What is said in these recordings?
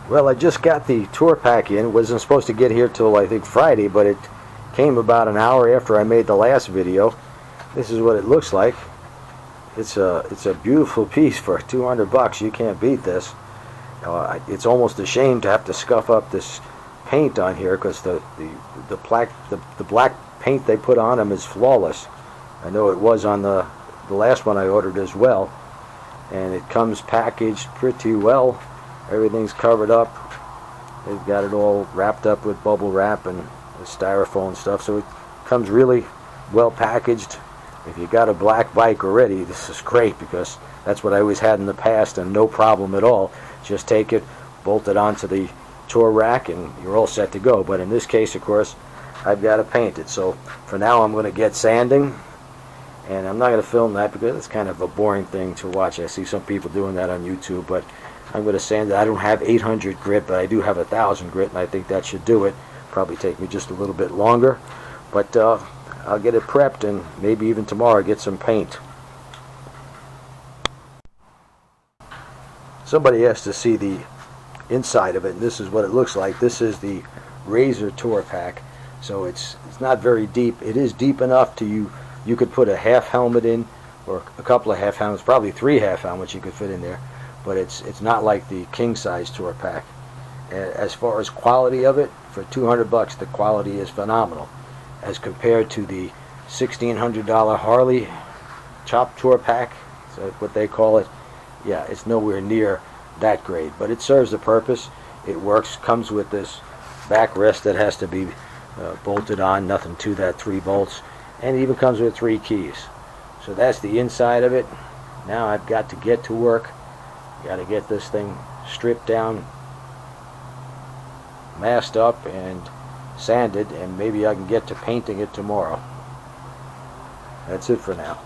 Well, I just got the tour pack in. It wasn't supposed to get here till I think Friday, but it came about an hour after I made the last video. This is what it looks like. It's a beautiful piece for 200 bucks. You can't beat this. It's almost a shame to have to scuff up this paint on here because the black paint they put on them is flawless. I know it was on the last one I ordered as well, and it comes packaged pretty well. Everything's covered up. They've got it all wrapped up with bubble wrap and styrofoam stuff, so it comes really well packaged. If you got a black bike already, this is great because that's what I always had in the past and no problem at all. Just take it, bolt it onto the tour rack, and you're all set to go. But in this case, of course, I've got to paint it. So for now, I'm going to get sanding, and I'm not going to film that because it's kind of a boring thing to watch. I see some people doing that on YouTube, but I'm going to sand it. I don't have 800 grit, but I do have 1,000 grit, and I think that should do it. Probably take me just a little bit longer, but I'll get it prepped, and maybe even tomorrow get some paint. Somebody has to see the inside of it, and this is what it looks like. This is the Razor Tour Pack, so it's not very deep. It is deep enough to you could put a half helmet in, or a couple of half helmets, probably 3 half helmets you could fit in there, but it's not like the king size Tour Pack. As far as quality of it, for 200 bucks, the quality is phenomenal. As compared to the $1,600 Harley Chop Tour Pack, so what they call it, yeah, it's nowhere near that great, but it serves the purpose. It works. Comes with this backrest that has to be bolted on, nothing to that, 3 bolts, and it even comes with 3 keys. So that's the inside of it. Now I've got to get to work. Got to get this thing stripped down, masked up, and sanded, and maybe I can get to painting it tomorrow. That's it for now.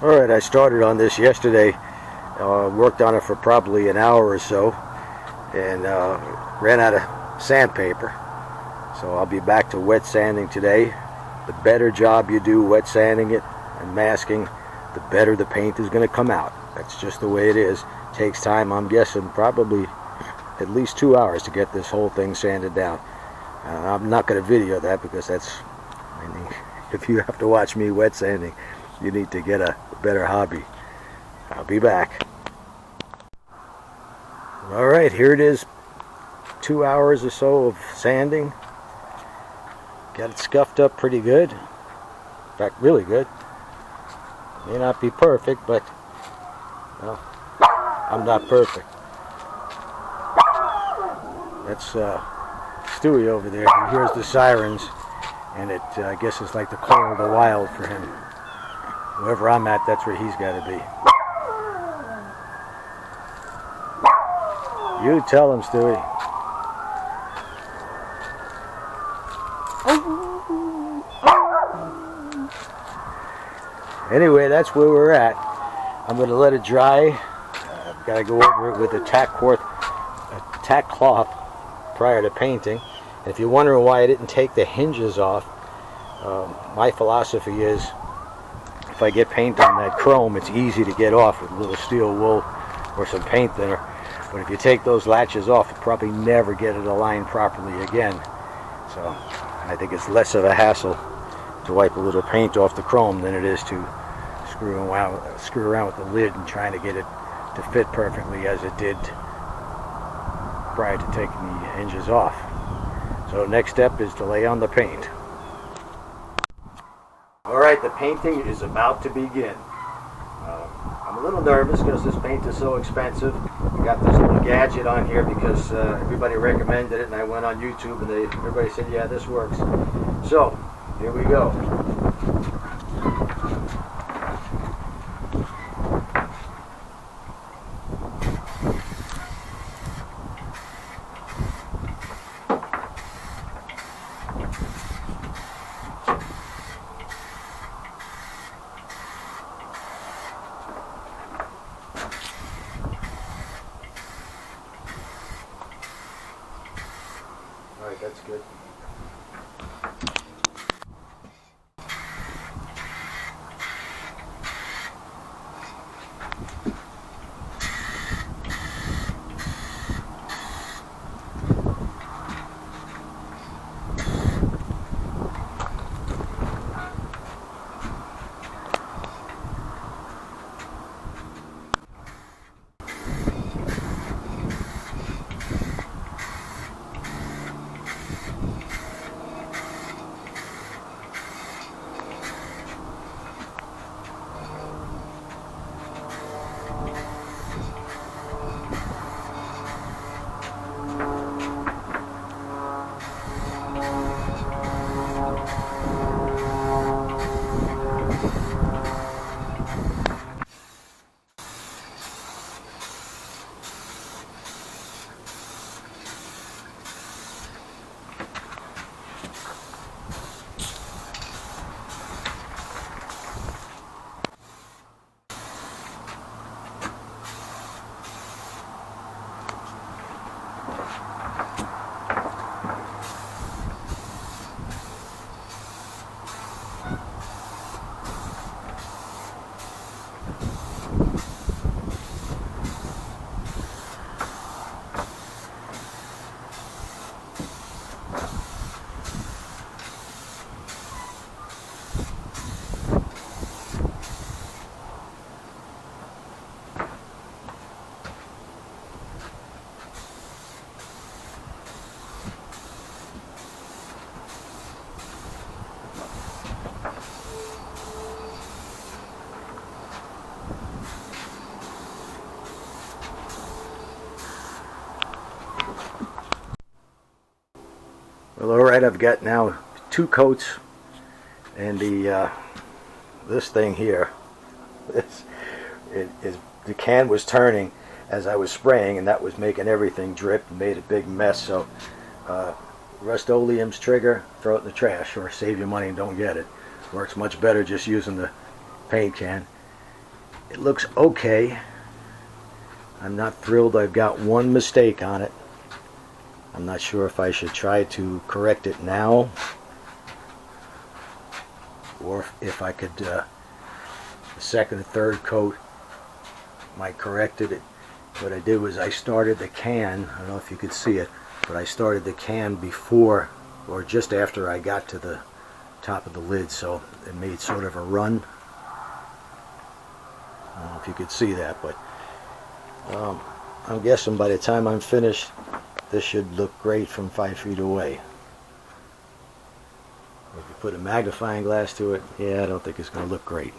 Alright, I started on this yesterday, worked on it for probably an hour or so, and ran out of sandpaper. So I'll be back to wet sanding today. The better job you do wet sanding it and masking, the better the paint is going to come out. That's just the way it is. Takes time, I'm guessing probably at least 2 hours to get this whole thing sanded down. I'm not going to video that because if you have to watch me wet sanding, you need to get a better hobby. I'll be back. Alright, here it is. 2 hours or so of sanding. Got it scuffed up pretty good. In fact, really good. May not be perfect, but well, I'm not perfect. That's Stewie over there. He hears the sirens, and I guess it's like the call of the wild for him. Wherever I'm at, that's where he's got to be. You tell him, Stewie. Anyway, that's where we're at. I'm going to let it dry. I've got to go over it with a tack cloth prior to painting. If you're wondering why I didn't take the hinges off, my philosophy is if I get paint on that chrome, it's easy to get off with a little steel wool or some paint thinner. But if you take those latches off, you'll probably never get it aligned properly again. So I think it's less of a hassle to wipe a little paint off the chrome than it is to screw around with the lid and trying to get it to fit perfectly as it did prior to taking the hinges off. So next step is to lay on the paint. Alright, the painting is about to begin. I'm a little nervous because this paint is so expensive. I got this little gadget on here because everybody recommended it, and I went on YouTube and everybody said, yeah, this works. So, here we go. Alright, that's good. Well, alright, I've got now 2 coats, and this thing here, the can was turning as I was spraying, and that was making everything drip and made a big mess. So Rust-Oleum's trigger, throw it in the trash, or save your money and don't get it. Works much better just using the paint can. It looks okay. I'm not thrilled. I've got one mistake on it. I'm not sure if I should try to correct it now, or if I could, the second or third coat might correct it. What I did was I started the can, I don't know if you could see it, but I started the can before or just after I got to the top of the lid, so it made sort of a run. I don't know if you could see that, but I'm guessing by the time I'm finished, this should look great from 5 feet away. If you put a magnifying glass to it, yeah, I don't think it's going to look great.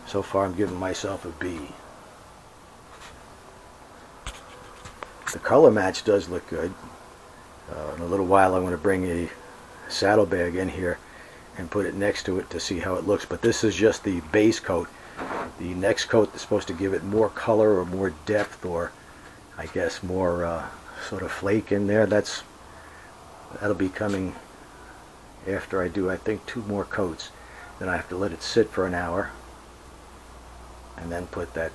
So far, I'm giving myself a B. The color match does look good. In a little while, I want to bring a saddlebag in here and put it next to it to see how it looks. But this is just the base coat. The next coat is supposed to give it more color or more depth, or I guess more sort of flake in there. That'll be coming after I do, I think, 2 more coats. Then I have to let it sit for an hour and then put that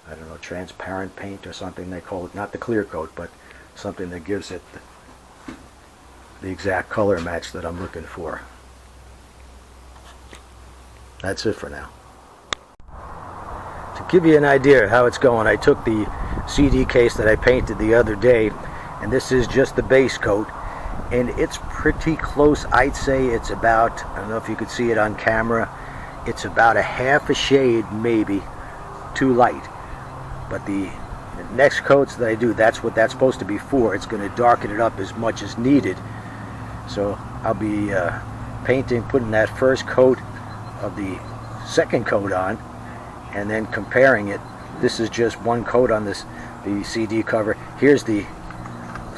I don't know, transparent paint or something they call it, not the clear coat, but something that gives it the exact color match that I'm looking for. That's it for now. To give you an idea of how it's going, I took the CD case that I painted the other day, and this is just the base coat, and it's pretty close. I'd say it's about, I don't know if you could see it on camera, it's about a half a shade maybe too light. But the next coats that I do, that's what that's supposed to be for. It's going to darken it up as much as needed. So I'll be putting that first coat of the second coat on, and then comparing it. This is just one coat on the CD cover. Here's the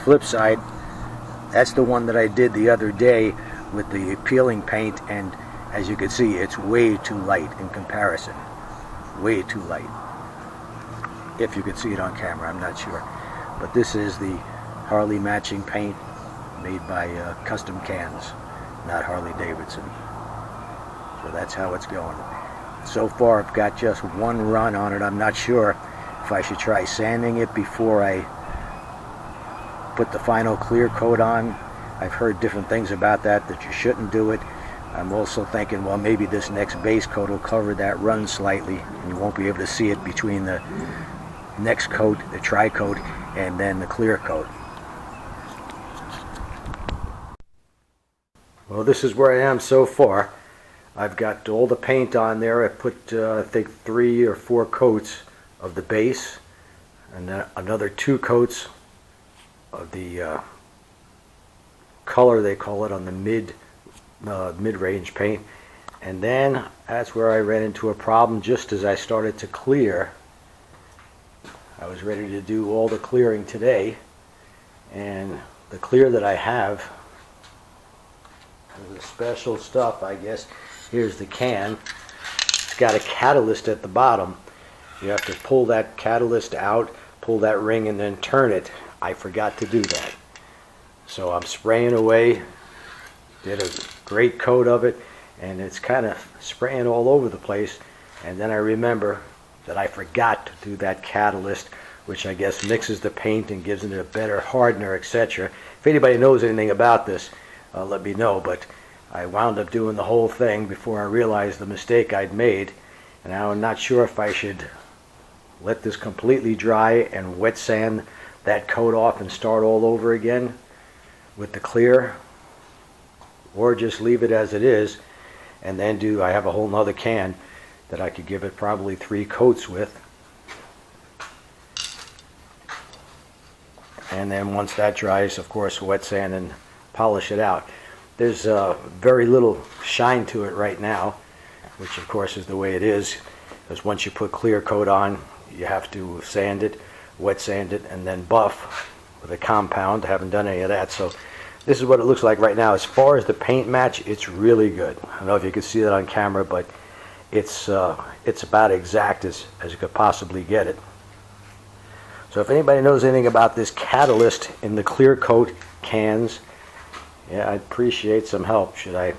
flip side. That's the one that I did the other day with the peeling paint, and as you can see, it's way too light in comparison. Way too light. If you could see it on camera, I'm not sure. But this is the Harley matching paint made by Custom Cans, not Harley Davidson. So that's how it's going. So far I've got just one run on it. I'm not sure if I should try sanding it before I put the final clear coat on. I've heard different things about that you shouldn't do it. I'm also thinking, well, maybe this next base coat will cover that run slightly, and you won't be able to see it between the next coat, the tri-coat, and then the clear coat. Well, this is where I am so far. I've got all the paint on there. I put, I think, 3 or 4 coats of the base, and then another 2 coats of the color, they call it, on the mid-range paint. And then that's where I ran into a problem just as I started to clear. I was ready to do all the clearing today, and the clear that I have is a special stuff, I guess. Here's the can. It's got a catalyst at the bottom. You have to pull that catalyst out, pull that ring, and then turn it. I forgot to do that. So I'm spraying away, did a great coat of it, and it's kind of spraying all over the place. And then I remember that I forgot to do that catalyst, which I guess mixes the paint and gives it a better hardener, etc. If anybody knows anything about this, let me know. But I wound up doing the whole thing before I realized the mistake I'd made. And now I'm not sure if I should let this completely dry and wet sand that coat off and start all over again with the clear, or just leave it as it is and then I have a whole nother can that I could give it probably 3 coats with. And then once that dries, of course, wet sand and polish it out. There's very little shine to it right now, which of course is the way it is, because once you put clear coat on, you have to sand it, wet sand it, and then buff with a compound. I haven't done any of that, so this is what it looks like right now. As far as the paint match, it's really good. I don't know if you can see that on camera, but it's about exact as you could possibly get it. So if anybody knows anything about this catalyst in the clear coat cans, yeah, I'd appreciate some help. Should I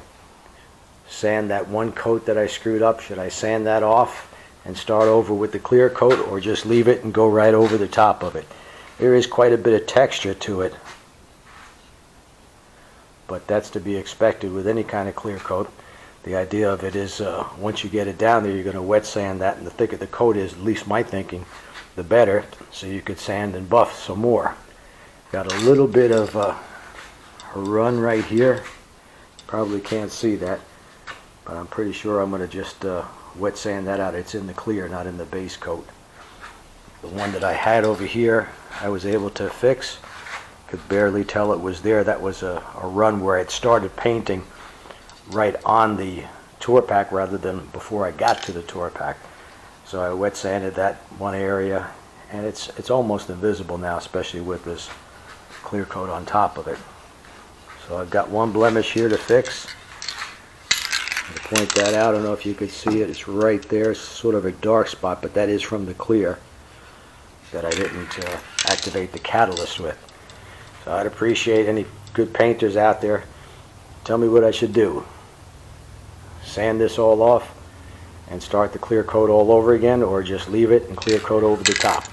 sand that one coat that I screwed up? Should I sand that off and start over with the clear coat, or just leave it and go right over the top of it? There is quite a bit of texture to it, but that's to be expected with any kind of clear coat. The idea of it is once you get it down there, you're going to wet sand that, and the thicker the coat is, at least my thinking, the better, so you could sand and buff some more. Got a little bit of a run right here. Probably can't see that, but I'm pretty sure I'm going to just wet sand that out. It's in the clear, not in the base coat. The one that I had over here, I was able to fix. Could barely tell it was there. That was a run where I'd started painting right on the tour pack rather than before I got to the tour pack. So I wet sanded that one area, and it's almost invisible now, especially with this clear coat on top of it. So I've got one blemish here to fix. To point that out, I don't know if you could see it. It's right there. It's sort of a dark spot, but that is from the clear that I didn't activate the catalyst with. So I'd appreciate any good painters out there. Tell me what I should do. Sand this all off and start the clear coat all over again, or just leave it and clear coat over the top.